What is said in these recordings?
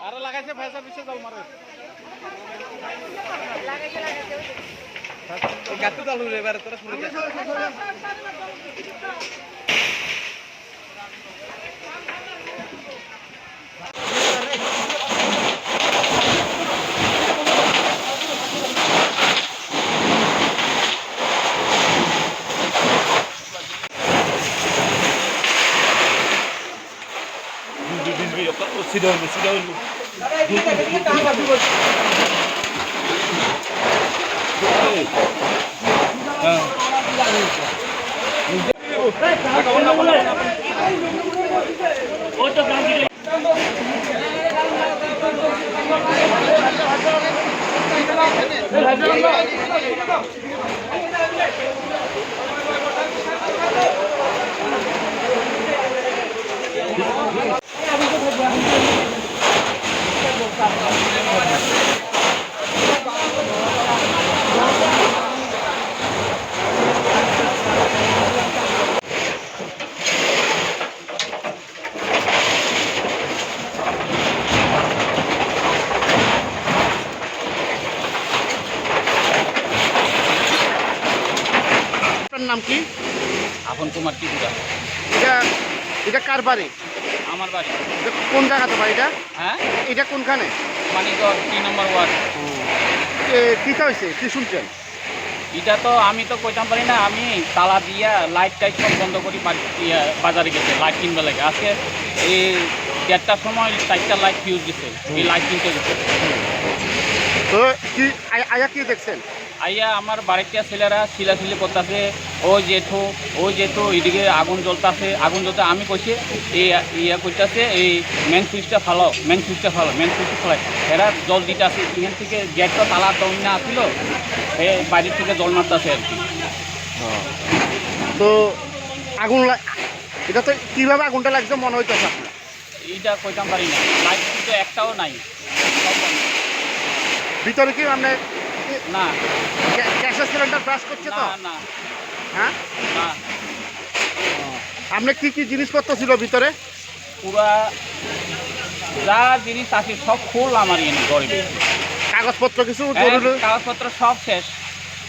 আরো লাগাইছে ভাইসা পিছে জল মারে গাত তো চালু রে এবারে তোরা শুরু কর Sidon. নাম কি? আপন কুমার ত্রিপুরা। এটা কার বাড়ি? আমার বাড়ি। কোন জায়গাতে বাড়িটা? হ্যাঁ, এটা কোনখানে? মানিকগড় 3 নম্বর ওয়ার্ড। কি হয়েছে, কি শুনছেন? এটা তো আমি তো কইতাম পারি না, আমি তালা দিয়া লাইট টাইট সব বন্ধ করি বাজারে গেছে লাইট কিনবে লাগে। আজকে এই 1:30টার সময় 4টা লাইট ফিউজ গেছে, এই লাইট কিনতে গেছে। তো কি আয়া কি দেখছেন? আইয়া আমার বাড়িতে ছেলেরা শিলাশিলি করতেছে, ওই জেঠু এদিকে আগুন জ্বলতেছে। আগুন জ্বলতে আমি কইছি এই ইয়া করতেছে, এই মেন সুইচটা ফালাও। মেন সুইচটা ফেলাই এরা জল দিতে আসে। এখান থেকে গেটটা তালা দমিনা আসছিল, এই বাড়ির থেকে জল মারতেছে আর কি। তো আগুন এটা তো কীভাবে আগুনটা লাগছে মনে হইতেছে আপনার? এইটা কইতাম পারি না, লাইট কিন্তু একটাও নাই। ভিতরে কি মানে না গ্যাসের সিলিন্ডার ব্রাশ করছে তো? না। হ্যাঁ না। আপনার কি কি জিনিসপত্র ছিল ভিতরে? পুরা যা জিনিস আছে সব ফুল আমার এনে গরিব। কাগজপত্র কিছু? কাগজপত্র সব শেষ,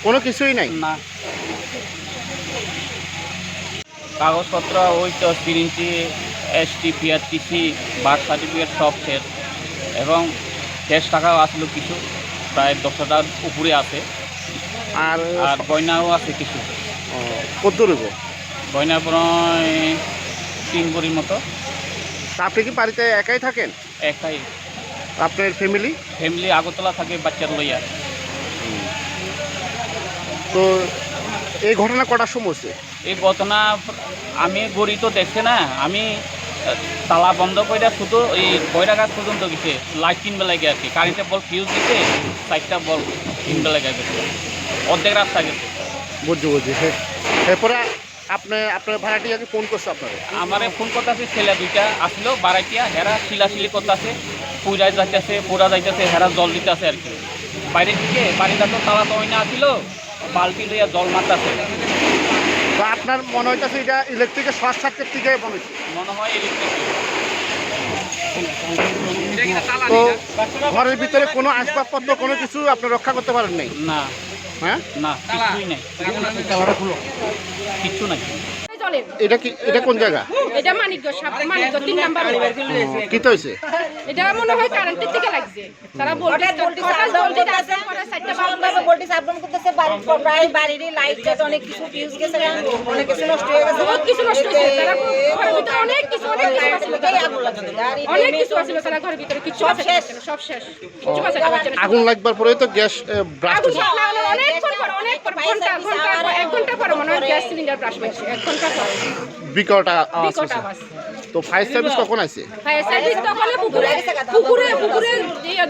কোনো কিছুই নাই। না কাগজপত্র ওই তো সিরিঞ্চি, ST, PRTC, বার্থ সার্টিফিকেট সব শেষ। এবং ক্যাশ টাকাও আসলো কিছু, প্রায় 10টার উপরে আছে। আর গয়নাও আছে কিছু। কত রইব? গয়না প্রায় 3 ভরির মতো। আপনি কি বাড়িতে একাই থাকেন? একাই। আপনার ফ্যামিলি? আগরতলা থাকে বাচ্চার লইয়া। তো এই ঘটনা কটার সময় হচ্ছে? এই ঘটনা আমি গড়ি তো দেখছে না, আমি তালা বন্ধ করে শুধু এই বইরা গাছ পর্যন্ত গেছে লাইট কিনবে লাগে আর কি। কারেন্টের বল ফিউজ দিতে 4টা বল কিনবে লাগে গেছে, অর্ধেক রাস্তা গেছে। বুঝছি। এরপরে আপনার ভাড়াটিয়াকে ফোন করছে? আপনার আমারে ফোন করতেছে, ছেলে 2টা আসলো বাড়াইটিয়া, হেরা শিলাশিলি করতেছে, পুরা যাইতেছে, হেরা জল দিতেছে আর কি। বাইরের দিকে বাড়িটা তো তালা তো না আসিল, বালতি লইয়া জল মারতেছে। তো আপনার মনে হইতেছে এটা ইলেকট্রিকের শর্ট সার্কিট থেকে মনে হয় ইলেকট্রিক। তো ঘরের ভিতরে কোনো আসবাবপত্র কোনো কিছু আপনি রক্ষা করতে পারেন নাই? না। হ্যাঁ না, কিছুই নাই। কিচ্ছু নাই। এটা কোন জায়গা? এটা মানিকগড় 3 নাম্বার। কি হইছে? এটা মনে হয় কারেন্টের থেকে লাগছে। তারা ভোল্টেজ আছে, পরে 4টা বাল্ব ভোল্টেজ আপ ডাউন করতেছে। বাড়ির লাইট জ্বলে, অনেক কিছু ফিউজ গেছে, অনেক কিছু নষ্ট হয়ে গেছে। বহুত কিছু নষ্ট হয়েছে। তারা ঘরের ভিতরে অনেক কিছু আছিল। অনেক কিছু আছিল তারা ঘরের ভিতরে, কিছু সব শেষ। কিছু বাঁচাতে পারছে না। আগুন লাগবার পরে তো গ্যাস ব্রাস্ট হইছে। অনেক পর 1 ঘন্টা পরে মনে হয় গ্যাস সিলিন্ডার ব্রাস্ট হইছে। 1 ঘন্টা পরে বিকট আওয়াজ। তো ফায়ার সার্ভিস কখন আসে? ফায়ার সার্ভিস তখন পুকুরে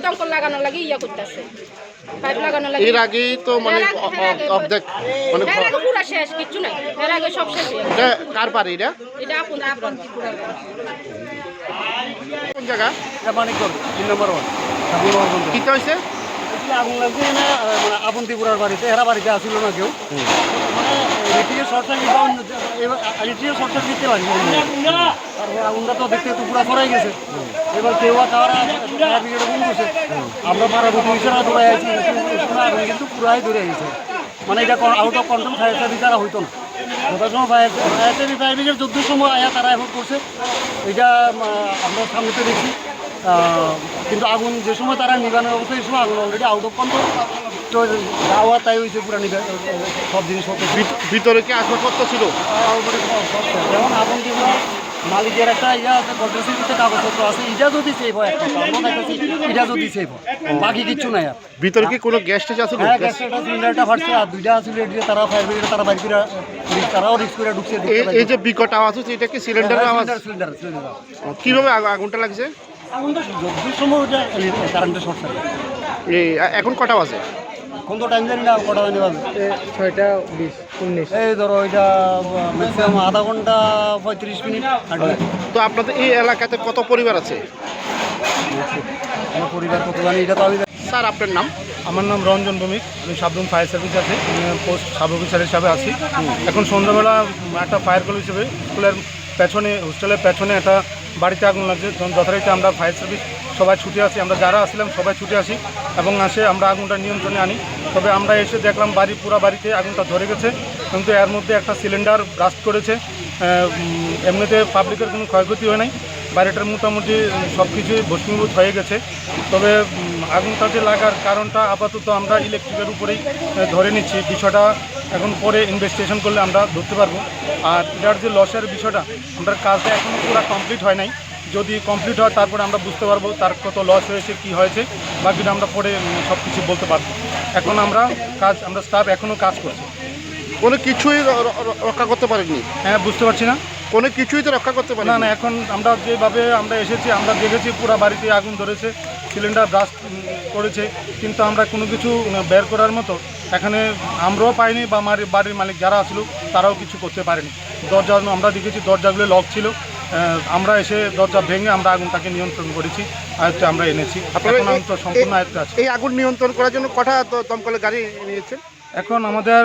দমকল লাগানোর লাগি ইয়া করতেছে, পাইপ লাগানোর লাগি। এর আগেই তো মানে অর্ধেক মানে এর আগে পুরা শেষ, কিচ্ছু নাই, এর আগে সব শেষ হয়ে গেছে। এটা কার বাড়ি এটা? এটা আপন ত্রিপুরার বাড়ি। কোন জায়গা? এটা মানিকগঞ্জ 3 নম্বর ওয়ার্ড। কি হয়েছে? আগুন লাগছে না মানে আপন ত্রিপুরার বাড়িতে, এরা বাড়িতে আসছিল না কেউ, মানে ইলেকট্রিকের শর্ট সার্কিট বা ইলেকট্রিকের শর্ট সার্কিট দিতে পারি। তারপর আগুনটা তো দেখতে একটু পুরা ছড়াই গেছে। এবার কেউ খাওয়ারা ফায়ার ব্রিগেডে ফোন করছে, আমরা পাড়াপতি হিসেবে দৌড়াই আছি, আগুন কিন্তু পুরাই ধরে গেছে। মানে এটা out of control fire service দ্বারা হইতো না। যথার সময় ফায়ার ব্রিগেড 14 সময় আয়া তারা এফোর্ট করছে, এটা আমরা সামনেতে দেখছি। কিন্তু আগুন যে সময় তারা নিবানোর অবস্থা, এই সময় আগুন অলরেডি আউট অফ কন্ট্রোল তো যাওয়া তাই হয়েছে পুরা সব জিনিসপত্র। ভিতরে কি আসবাবপত্র ছিল? যেমন আগুন দিব মালিকের একটা ইয়া আছে, গডরেজের কাগজপত্র আছে, এটা যদি সেভ হয় একটা, এটা যদি সেভ হয়, বাকি কিচ্ছু নাই আর। ভিতরে কি কোনো গ্যাস টেস আছে? হ্যাঁ, গ্যাসের সিলিন্ডারটা ফাটছে, আর দুইটা সিলিন্ডার তারা ফায়ার ব্রিগেড তারা বাইর করে তারাও রিস্ক করে ঢুকছে। এই যে বিকট আওয়াজ হচ্ছে, এটা কি সিলিন্ডারের আওয়াজ? সিলিন্ডার কিভাবে আগুনটা লাগছে? আগুনটা যদ্দূর সময় ওটা কারেন্টের শর্ট সার্কিট। এখন কটা বাজে? কোন তো টাইম জানি না, কটা বাজে 6:20-19। এই ধরো এটা ম্যাক্সিমাম আধা ঘন্টা 35 মিনিট। তো আপনাদের এই এলাকাতে কত পরিবার আছে? আমার পরিবার কত জানি এটা তো আমি। স্যার আপনার নাম? আমার নাম রঞ্জন ভৌমিক, আমি সাবরুম ফায়ার সার্ভিস আছি, পোস্ট সাব অফিসার হিসাবে আছি। এখন সন্ধ্যাবেলা একটা ফায়ার কল হিসেবে স্কুলের পেছনে, হোস্টেলের পেছনে একটা বাড়িতে আগুন লাগছে। যথারীতি আমরা ফায়ার সার্ভিস সবাই ছুটে আসি, আমরা যারা আসছিলাম সবাই ছুটে আসি এবং আসে আমরা আগুনটা নিয়ন্ত্রণে আনি। তবে আমরা এসে দেখলাম পুরো বাড়িতে আগুনটা ধরে গেছে, কিন্তু এর মধ্যে একটা সিলিন্ডার ব্রাস্ট করেছে। এমনিতে পাবলিকের কোনো ক্ষয়ক্ষতি হয় নাই, বাড়িটার মোটামুটি সব কিছুই ভস্মীভূত হয়ে গেছে। তবে আগুনটা যে লাগার কারণটা আপাতত আমরা ইলেকট্রিকের উপরেই ধরে নিচ্ছি। বিষয়টা এখন পরে ইনভেস্টিগেশন করলে আমরা ধরতে পারবো। আর এটার যে লসের বিষয়টা, আমরা কাজটা এখনও পুরো কমপ্লিট হয় নাই। যদি কমপ্লিট হয় তারপরে আমরা বুঝতে পারবো তার কত লস হয়েছে, কি হয়েছে, বাকিটা আমরা পরে সব কিছু বলতে পারবো। এখন আমরা স্টাফ এখনও কাজ করছি। কোনো কিছুই রক্ষা করতে পারেননি? হ্যাঁ, বুঝতে পারছি না। কোনো কিছুই তো রক্ষা করতে পারেন না, এখন আমরা যেভাবে আমরা এসেছি, আমরা দেখেছি পুরো বাড়িতে আগুন ধরেছে, সিলিন্ডার ব্রাস্ট করেছে, কিন্তু আমরা কোনো কিছু বের করার মতো এখানে আমরাও পাইনি বা বাড়ির মালিক যারা আসলো তারাও কিছু করতে পারেনি। দরজা আমরা দেখেছি, দরজাগুলো লক ছিল। আমরা এসে দরজা ভেঙে আমরা আগুনটাকে নিয়ন্ত্রণ করেছি, আয়ত্তে আমরা এনেছি। এখন তো সম্পূর্ণ আয়ত্তে আছে। এই আগুন নিয়ন্ত্রণ করার জন্য কটা দমকলের গাড়ি নিয়েছেন? এখন আমাদের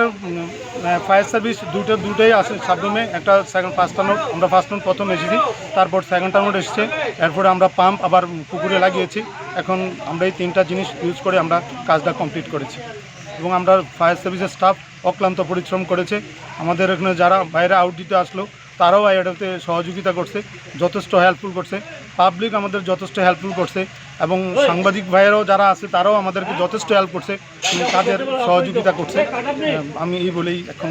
ফায়ার সার্ভিস দুটোই আছে সাবরুমে। একটা ফার্স্ট নোট, আমরা ফার্স্ট নোট প্রথম এসেছি, তারপর সেকেন্ড নোট এসেছে, এরপরে আমরা পাম্প আবার পুকুরে লাগিয়েছি। এখন আমরা এই 3টা জিনিস ইউজ করে আমরা কাজটা কমপ্লিট করেছি এবং আমরা ফায়ার সার্ভিসের স্টাফ অক্লান্ত পরিশ্রম করেছে। আমাদের এখানে যারা বাইরে আউট দিতে আসলো তারাও এটাতে সহযোগিতা করছে, যথেষ্ট হেল্পফুল করছে। পাবলিক আমাদের যথেষ্ট হেল্পফুল করছে এবং সাংবাদিক ভাইয়েরাও যারা আছে তারাও আমাদেরকে যথেষ্ট হেল্প করছে, কাজের সহযোগিতা করছে। আমি এই বলেই এখন